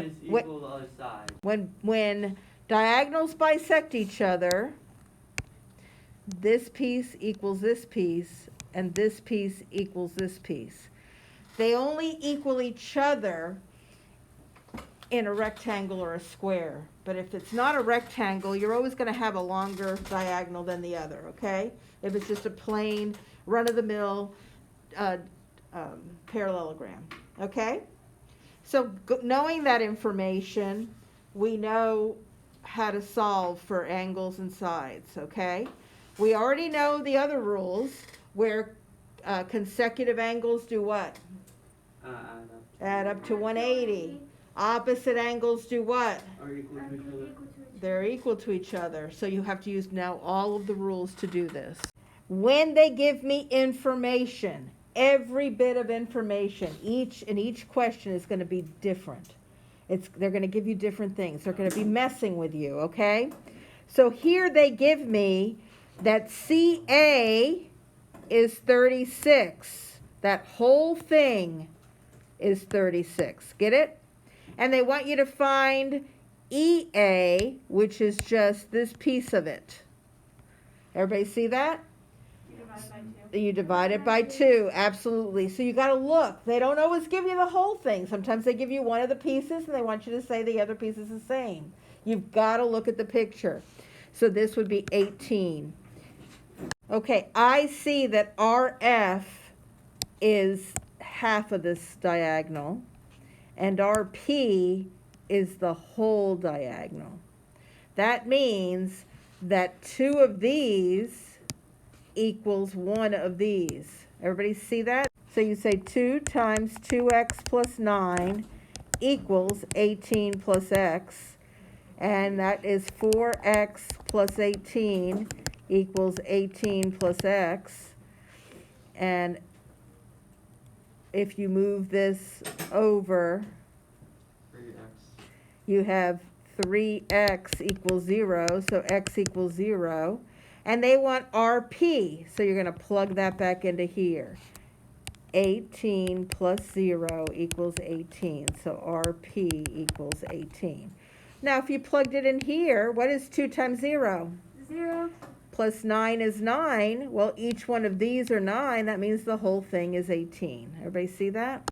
is equal to the other side. When diagonals bisect each other, this piece equals this piece, and this piece equals this piece. They only equal each other in a rectangle or a square. But if it's not a rectangle, you're always going to have a longer diagonal than the other, okay? If it's just a plain, run-of-the-mill parallelogram, okay? So knowing that information, we know how to solve for angles and sides, okay? We already know the other rules where consecutive angles do what? Add up to 180. Opposite angles do what? Are equal to each other. They're equal to each other. So you have to use now all of the rules to do this. When they give me information, every bit of information, each question is going to be different. They're going to give you different things. They're going to be messing with you, okay? So here they give me that CA is 36. That whole thing is 36. Get it? And they want you to find EA, which is just this piece of it. Everybody see that? You divide it by 2, absolutely. So you got to look. They don't always give you the whole thing. Sometimes they give you one of the pieces and they want you to say the other piece is the same. You've got to look at the picture. So this would be 18. Okay, I see that RF is half of this diagonal and RP is the whole diagonal. That means that 2 of these equals 1 of these. Everybody see that? So you say 2 times 2x plus 9 equals 18 plus x, and that is 4x plus 18 equals 18 plus x. And if you move this over, 3x. you have 3x equals 0, so x equals 0. And they want RP, so you're going to plug that back into here. 18 plus 0 equals 18, so RP equals 18. Now, if you plugged it in here, what is 2 times 0? 0. Plus 9 is 9. Well, each one of these are 9. That means the whole thing is 18. Everybody see that?